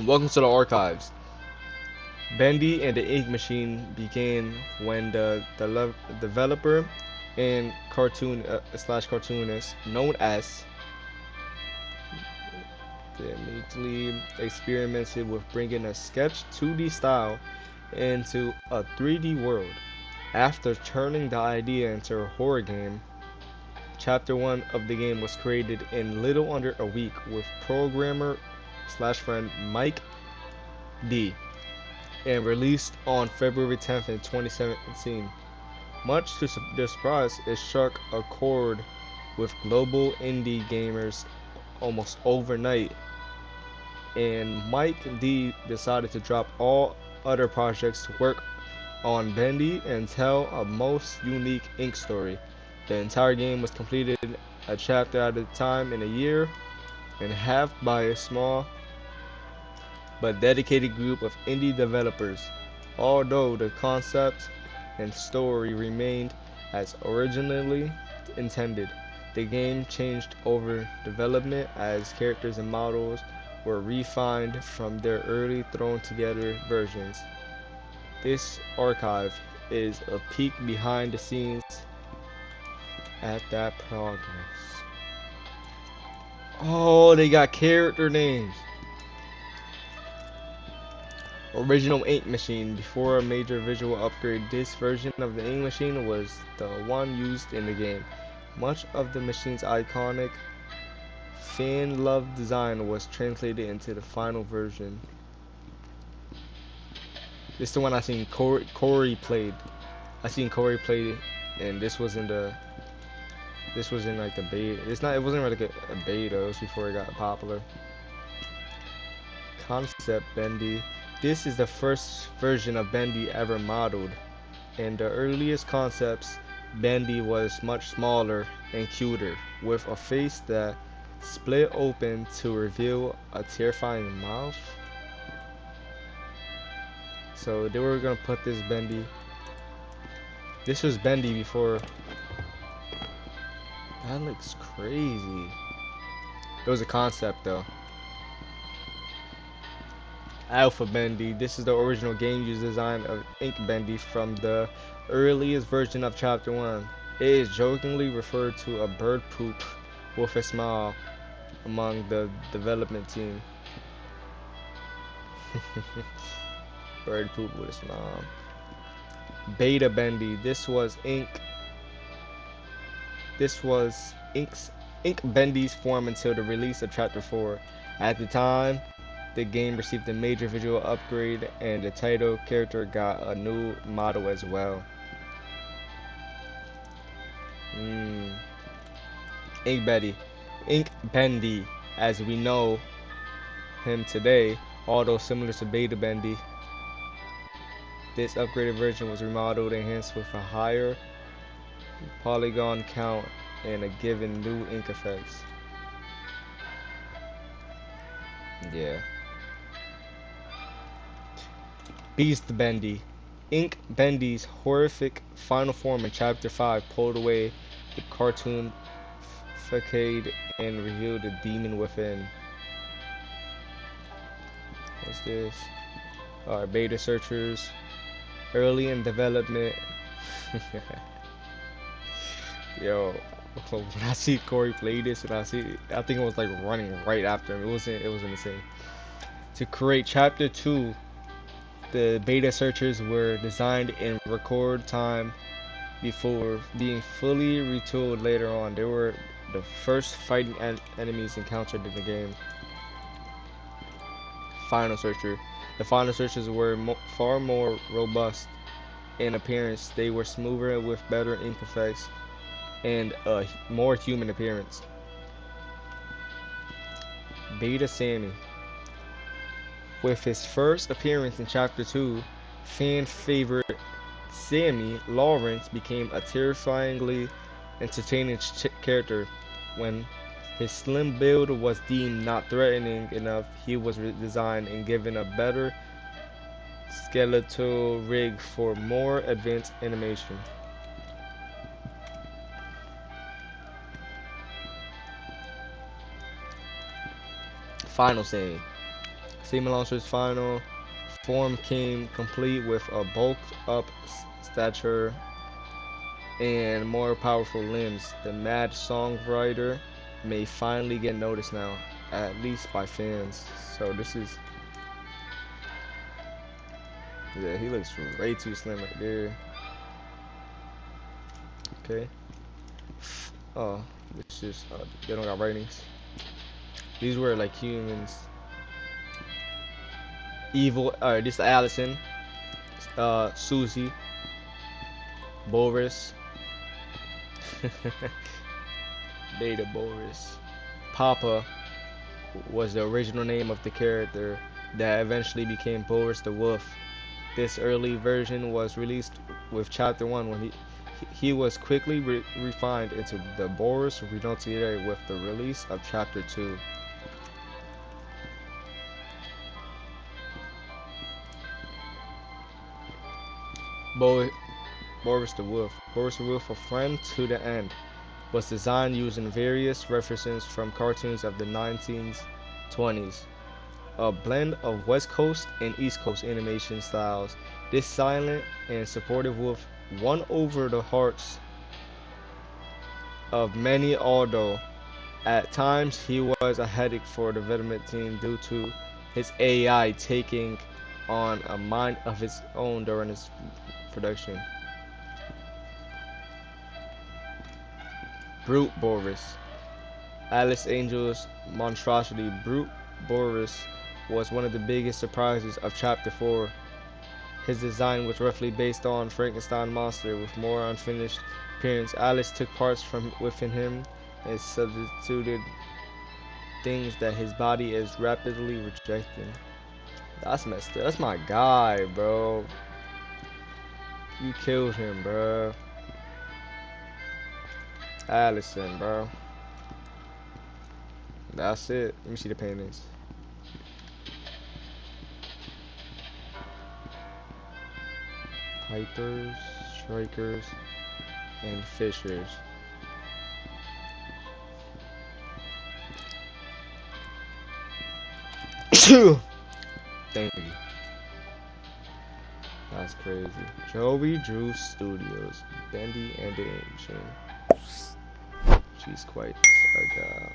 Welcome to the archives. Bendy and the Ink Machine began when the developer and cartoon slash cartoonist known as immediately experimented with bringing a sketch 2D style into a 3D world. After turning the idea into a horror game, Chapter 1 of the game was created in little under a week with programmer slash friend Mike D and released on February 10th, 2017. Much to their surprise, it struck a chord with global indie gamers almost overnight, and Mike D decided to drop all other projects to work on Bendy and tell a most unique ink story. The entire game was completed a chapter at a time in a year and a half by a small but dedicated group of indie developers. Although the concept and story remained as originally intended, the game changed over development as characters and models were refined from their early thrown together versions. This archive is a peek behind the scenes at that progress. Oh, they got character names. Original ink machine. Before a major visual upgrade, this version of the ink machine was the one used in the game. Much of the machine's iconic fan-loved design was translated into the final version. This is the one I seen Corey played. I seen Corey play, and this was in like the beta. It wasn't really like a beta. It was before it got popular. Concept Bendy. This is the first version of Bendy ever modeled. In the earliest concepts, Bendy was much smaller and cuter, with a face that split open to reveal a terrifying mouth. So they were gonna put this Bendy. This was Bendy before. That looks crazy. It was a concept though. Alpha Bendy. This is the original game user design of Ink Bendy from the earliest version of Chapter 1. It is jokingly referred to a bird poop with a smile among the development team. Bird poop with a smile. Beta Bendy. This was Ink Bendy's form until the release of Chapter 4. At the time, the game received a major visual upgrade and the title character got a new model as well. Ink Bendy. Ink Bendy, as we know him today, although similar to Beta Bendy, this upgraded version was remodeled and enhanced with a higher polygon count and a given new ink effects. Yeah. Beast Bendy. Ink Bendy's horrific final form in Chapter 5 pulled away the cartoon facade and revealed the demon within. What's this? Alright, beta searchers. Early in development. Yo, when I see Corey play this and I think it was like running right after him. It wasn't insane. To create Chapter 2, the beta searchers were designed in record time before being fully retooled later on. They were the first fighting enemies encountered in the game. Final Searcher. The Final Searchers were far more robust in appearance. They were smoother with better ink effects and a more human appearance. Beta Sammy. With his first appearance in Chapter 2, fan favorite Sammy Lawrence became a terrifyingly entertaining character. When his slim build was deemed not threatening enough, he was redesigned and given a better skeletal rig for more advanced animation. Final Sammy. Seaman Launcher's final form came complete with a bulked up stature and more powerful limbs. The mad songwriter may finally get noticed now, at least by fans. So this is, yeah, he looks way too slim right there. Okay. Oh, this is, they don't got ratings. These were like humans. Evil, alright, this is Allison, Susie, Boris, Beta Boris. Papa was the original name of the character that eventually became Boris the Wolf. This early version was released with Chapter 1 when he was quickly refined into the Boris Renonciator with the release of Chapter 2. Boris the Wolf. Boris the Wolf, a friend to the end, was designed using various references from cartoons of the 1920s. A blend of West Coast and East Coast animation styles. This silent and supportive wolf won over the hearts of many, although at times he was a headache for the development team due to his AI taking on a mind of its own during its production. Brute Boris. Alice Angel's monstrosity. Brute Boris was one of the biggest surprises of Chapter 4. His design was roughly based on Frankenstein monster with more unfinished appearance. Alice took parts from within him and substituted things that his body is rapidly rejecting. That's messed up. That's my guy, bro. You killed him, bro. Allison, bro. That's it. Let me see the paintings. Pipers, Strikers, and Fishers. Thank you. That's crazy. Joey Drew Studios. Bendy and the Ancient. She's quite a gal.